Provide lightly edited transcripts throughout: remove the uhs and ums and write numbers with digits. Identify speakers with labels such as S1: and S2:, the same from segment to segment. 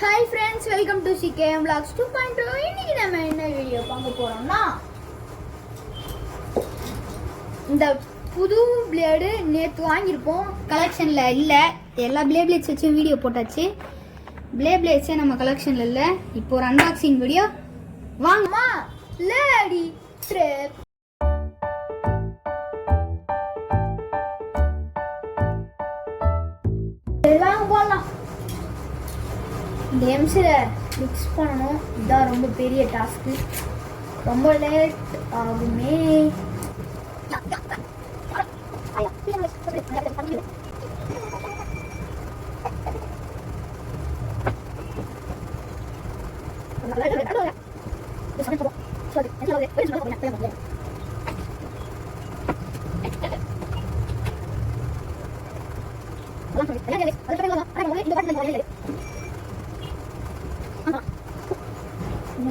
S1: Hi friends, welcome to CKM vlogs 2.0. இன்னைக்கு நம்ம என்ன வீடியோ பார்க்க போறோம்னா, இந்த புது பிளேடு நேற்று வாங்கியிருப்போம், கலெக்ஷனில் இல்லை. எல்லா பிளேட்ஸ் வச்சு வீடியோ போட்டாச்சு. பிளேட்ஸே நம்ம கலெக்ஷனில் இல்லை. இப்போ ஒரு அன்பாக்சிங் வீடியோ வாங்கம்மா. லேடி ட்ரிப் எல்லாம் போடலாம். இந்த எம்சியில் மிக்ஸ் பண்ணணும். இதுதான் ரொம்ப பெரிய டாஸ்க்கு. ரொம்ப லேட் ஆகுமே.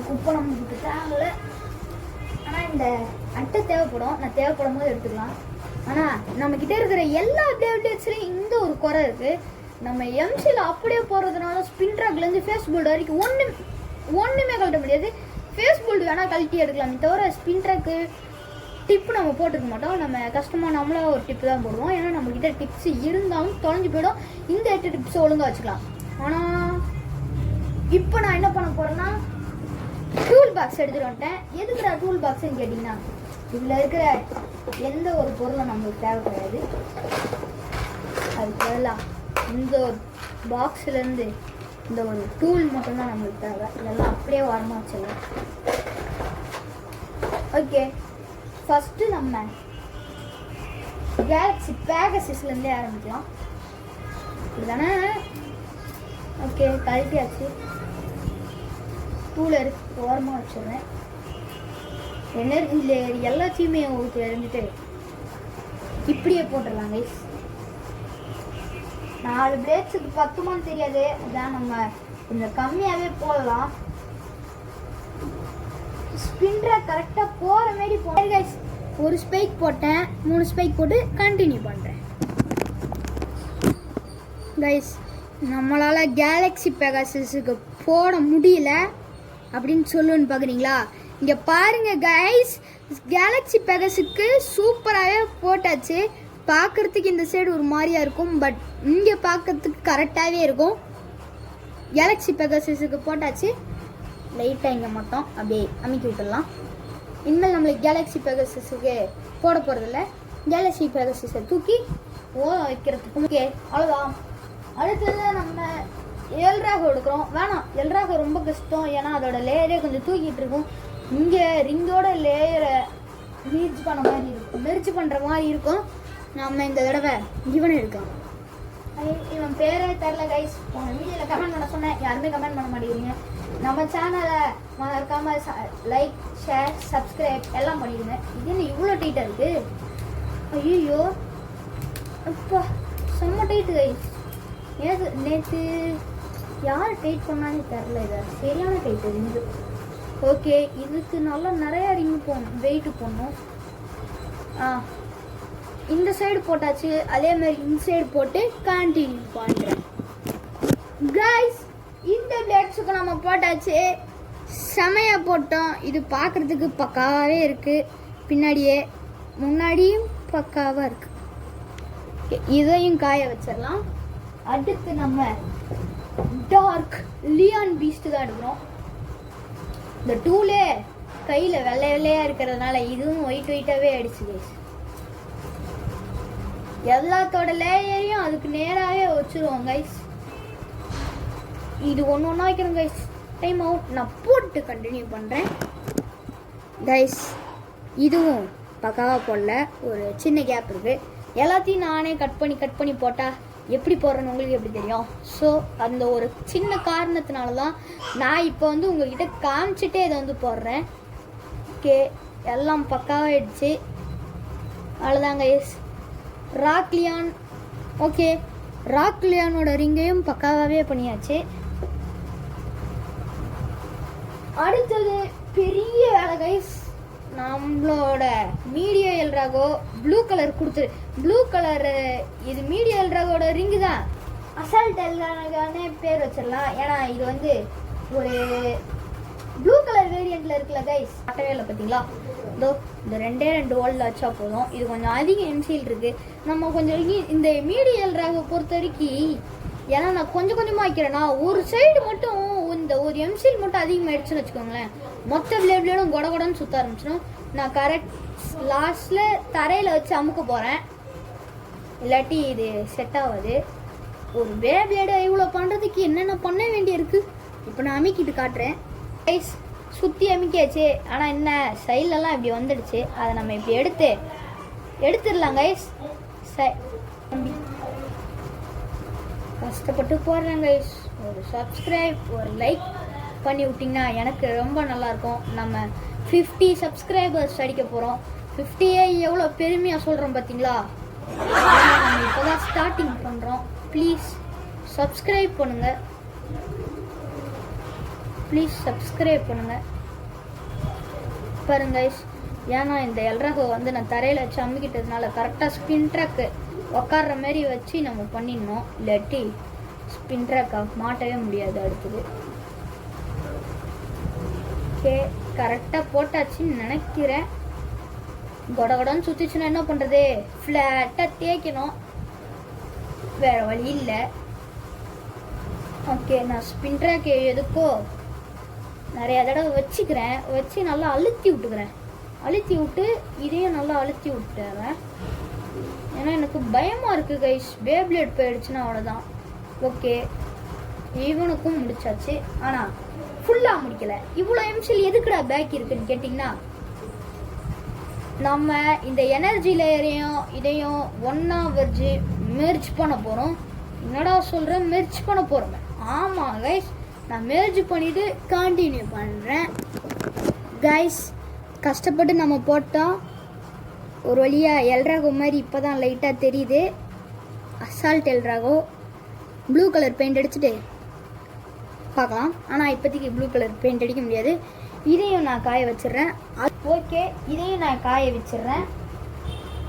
S1: குப்பனம் தேவையில்ல. ஆனால் இந்த அட்டை தேவைப்படும். நான் தேவைப்படும் போது எடுத்துக்கலாம். ஆனால் நம்ம கிட்ட இருக்கிற எல்லா பிளேட்ஸ்லையும் இந்த ஒரு குறை இருக்கு. நம்ம எம்சியில் அப்படியே போடுறதுனால ஸ்பின் ட்ராக்லேருந்து ஃபேஸ் போல்டு வரைக்கும் ஒன்றுமே கழட்ட முடியாது. ஃபேஸ் போல்டு வேணால் கழட்டி எடுக்கலாமே தவிர ஸ்பின் ட்ராக்கு டிப்பு நம்ம போட்டுக்க மாட்டோம். நம்ம கஷ்டமாக நம்மளா ஒரு டிப்பு தான் போடுவோம். ஏன்னா நம்மக்கிட்ட டிப்ஸ் இருந்தாலும் தொலைஞ்சு போயிடும். இந்த 8 டிப்ஸை ஒழுங்காக வச்சுக்கலாம். ஆனால் இப்போ நான் என்ன பண்ண போகிறேன்னா, டூல் பாக்ஸ் எடுத்துகிட்டு வந்துட்டேன். எதுக்குடா டூல் பாக்ஸ்ன்னு கேட்டிங்கன்னா, இதில் இருக்கிற எந்த ஒரு பொருளும் நம்மளுக்கு தேவை கிடையாது. அதுக்கு பதிலாக இந்த பாக்ஸ்லேருந்து இந்த ஒரு டூல் மட்டும்தான் நம்மளுக்கு தேவை. இதெல்லாம் அப்படியே வரமா வச்சிடலாம். ஓகே, ஃபஸ்ட்டு நம்ம கேலக்ஸி பேகசிஸ்லேருந்தே ஆரம்பிக்கலாம். இதுதானே? ஓகே, கழட்டியாச்சு. டூல் எடுத்து ஓரமாக வச்சுடுறேன். எனர்ஜி லேயர் எல்லாத்தையுமே ஊற்றி எறிஞ்சிட்டு இப்படியே போட்டுடலாம் கைஸ். 4 பிளேட்ஸுக்கு பத்துமான்னு தெரியாது. அதான் நம்ம கொஞ்சம் கம்மியாகவே போடலாம். ஸ்பின்ரை கரெக்டாக போகிற மாரி போட்டேன் கைஸ். ஒரு ஸ்பைக் போட்டேன், 3 ஸ்பைக் போட்டு கண்டினியூ பண்ணுறேன் கைஸ். நம்மளால் கேலக்ஸி பெகாசஸுக்கு போட முடியல அப்படின்னு சொல்லுன்னு பார்க்குறீங்களா? இங்கே பாருங்கள் கைஸ், கேலக்ஸி பெகாஸுக்கு சூப்பராகவே போட்டாச்சு. பார்க்குறதுக்கு இந்த சைடு ஒரு மாதிரியாக இருக்கும், பட் இங்கே பார்க்கறதுக்கு கரெக்டாகவே இருக்கும். கேலக்ஸி பெகாசஸுக்கு போட்டாச்சு. லைட்டாக இங்கே மட்டும் அப்படியே அமைக்கி விட்டுடலாம். இனிமேல் நம்மளுக்கு கேலக்ஸி பெகாசஸுக்கு போட போகிறதில்ல. கேலக்ஸி பெகாசஸை தூக்கி வைக்கிறதுக்கு ஓகே, அவ்வளோதான். அடுத்தது நம்ம எல்ராக எடுக்கிறோம். வேணாம், எல்ராக ரொம்ப கஷ்டம். ஏன்னா அதோட லேயரே கொஞ்சம் தூக்கிட்டு இருக்கும். இங்கே ரிங்கோட லேயரை மெர்ஜ் பண்ணுற மாதிரி இருக்கும். நம்ம இந்த தடவை இவனை எடுக்கலாம். இவன் பேரே தெரில கைஸ். உங்கள் வீடியோவில் கமெண்ட் பண்ண சொன்னேன், யாருமே கமெண்ட் பண்ண மாட்டேங்கிறீங்க. நம்ம சேனலை மறக்காம லைக், ஷேர், சப்ஸ்கிரைப் எல்லாம் பண்ணிடுங்க. இது என்ன இவ்வளோ டைட்டாக இருக்குது? ஐயோ அப்பா, செம்ம டைட்டு கைஸ். ஏது நேற்று யார் டைட் பண்ணாலே தெரில. இதை சரியான டைட்டு இருந்து. ஓகே, இதுக்கு நல்லா நிறையா ரிங்கு போடணும், வெயிட்டு போடணும். இந்த சைடு போட்டாச்சு. அதே மாதிரி இந்த சைடு போட்டு கண்டினியூ பண்ணுறேன் கைஸ். இந்த பிளேட்ஸுக்கு நம்ம போட்டாச்சு. செமையாக போட்டோம். இது பார்க்குறதுக்கு பக்காவே இருக்குது. பின்னாடியே முன்னாடியும் பக்காவாக இருக்குது. இதையும் காய வச்சிடலாம். அடுத்து நம்ம டார்க் லியான் பீஸ்ட் தான் எடுக்கிறோம். இந்த டூலே கையில் வெள்ளையாக இருக்கிறதுனால இதுவும் ஒயிட்டாகவே அடிச்சு கைஸ். எல்லாத்தோட லேயரையும் அதுக்கு நேராகவே வச்சுருவோம் கைஸ். இது ஒன்று வைக்கணும் கைஸ். Time out. நான் போட்டு கண்டினியூ பண்ணுறேன் கைஸ். இதுவும் பக்காவாக போடல, ஒரு சின்ன கேப் இருக்குது. எல்லாத்தையும் நானே கட் பண்ணி போட்டால் எப்படி போடுறேன்னு உங்களுக்கு எப்படி தெரியும்? ஸோ அந்த ஒரு சின்ன காரணத்தினால தான் நான் இப்போ உங்கள்கிட்ட காமிச்சிட்டே இதை போடுறேன். ஓகே, எல்லாம் பக்காவாகிடுச்சு. அவ்வளோதாங்க கைஸ். ராக்லியான் ஓகே, ராக்லியானோட ரிங்கையும் பக்காவாகவே பண்ணியாச்சு. அடுத்தது பெரிய வேலை கைஸ். நம்மளோட மீடியா எல்ராகோ ப்ளூ கலர் கொடுத்துரு. ப்ளூ கலர் இது மீடியா எல்ராகோட ரிங்கு தான். அசால்ட் எல்ட்ராகோனே பேர் வச்சிடலாம். ஏன்னா இது வந்து ஒரு ப்ளூ கலர் வேரியண்ட்டில் இருக்குல்ல கைஸ், காட்டவே இல்லை பார்த்தீங்களா? இதோ இந்த 2 வால்ல வச்சா போதும். இது கொஞ்சம் அதிக எம்சில் இருக்குது. நம்ம கொஞ்சம் இந்த மீடியம் எல்ட்ராகோ பொறுத்த வரைக்கும், ஏன்னா நான் கொஞ்சம் கொஞ்சமாக வைக்கிறேன்னா ஒரு சைடு மட்டும் இந்த ஒரு எம்சில் மட்டும் அதிகமாகிடுச்சுன்னு வச்சுக்கோங்களேன், மொத்த பிளேடும் கொடன்னு சுற்ற ஆரம்பிச்சிடும். நான் கரெக்ட் லாஸ்ட்டில் தரையில் வச்சு அமுக்க போகிறேன், இல்லாட்டி இது செட் ஆகாது. ஒரு பிளேடை இவ்வளோ பண்ணுறதுக்கு என்னென்ன பண்ண வேண்டியிருக்கு இப்போ நான் அமுக்கிட்டு காட்டுறேன் கைஸ். சுற்றி அமுக்கியாச்சு, ஆனால் என்ன சைட்லலாம் இப்படி வந்துடுச்சு. அதை நம்ம இப்படி எடுத்துடலாம் கைஸ். கஷ்டப்பட்டு போடுறேன் கைஸ். ஒரு சப்ஸ்கிரைப் ஒரு லைக் பண்ணி விட்டிங்கன்னா எனக்கு ரொம்ப நல்லாயிருக்கும். நம்ம 50 சப்ஸ்கிரைபர்ஸ் அடிக்க போகிறோம். 50 எவ்வளோ பெருமையாக சொல்கிறோம் பார்த்தீங்களா? நம்ம இப்போ தான் ஸ்டார்டிங் பண்ணுறோம். ப்ளீஸ் சப்ஸ்கிரைப் பண்ணுங்கள், ப்ளீஸ் சப்ஸ்கிரைப் பண்ணுங்கள். பாருங்க கைஸ், ஏன்னா இந்த எல்ட்ராகோ வந்து நான் தரையில் வச்சு அமுக்கிட்டதுனால கரெக்டாக ஸ்பின் ட்ராக்கு உக்காடுற மாதிரி வச்சு நம்ம பண்ணிடணும், இல்லாட்டி ஸ்பின் ட்ராக்காக மாட்டவே முடியாது. அடுத்தது ஓகே, கரெக்டாக போட்டாச்சுன்னு நினைக்கிறேன். கொடன்னு சுற்றிச்சுன்னா என்ன பண்ணுறது? ஃப்ளாட்டாக தேய்க்கணும், வேறு வழி இல்லை. ஓகே, நான் ஸ்பின் ட்ராக் எதுக்கோ நிறைய தடவை வச்சு நல்லா அழுத்தி விட்டு இதையும் நல்லா அழுத்தி விட்டுறேன். ஏன்னா எனக்கு பயமாக இருக்குது கைஸ், பேப்ளேட் போயிடுச்சுன்னா அவ்வளோதான். ஓகே, இவனுக்கும் முடிச்சாச்சு, ஆனால் ஃபுல்லாக முடிக்கலை. இவ்வளோ எம்சில் எதுக்குடா பேக் இருக்குன்னு கேட்டிங்கன்னா, நம்ம இந்த எனர்ஜி லேயரையும் இதையும் ஒன்றா வச்சு மெர்ஜ் பண்ண போகிறோம். என்னடா சொல்கிறேன், மெர்ஜ் பண்ண போகிறோம். ஆமாம் கைஸ், நான் மெர்ஜ் பண்ணிவிட்டு கண்டினியூ பண்ணுறேன் கைஸ். கஷ்டப்பட்டு நம்ம போட்டோம், ஒரு வழியாக எல்ட்ராகோ மாதிரி இப்போ தான் லைட்டாக தெரியுது. அசால்ட் எல்ட்ராகோ ப்ளூ கலர் பெயிண்ட் அடிச்சுட்டு பார்க்கலாம். ஆனால் இப்போதைக்கு ப்ளூ கலர் பெயிண்ட் அடிக்க முடியாது. இதையும் நான் காய வச்சிடுறேன். ஓகே, இதையும் நான் காய வச்சிடுறேன்.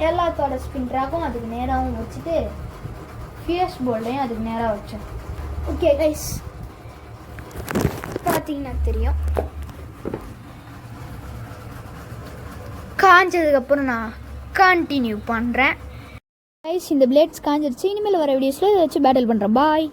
S1: எல்லாத்தோட ஸ்பின் ட்ராக்கும் அதுக்கு நேராகவும் வச்சுட்டு ஃபியர்ஸ் போல்டையும் அதுக்கு நேராக வச்சேன். ஓகே கைஸ், பார்த்தீங்கன்னா தெரியும், காஞ்சதுக்கப்புறம் நான் கண்டினியூ பண்ணுறேன் கைஸ். இந்த பிளேட்ஸ் காஞ்சிருச்சு. இனிமேல் வர வீடியோஸில் இதை வச்சு பேட்டில் பண்ணுறேன். பாய்.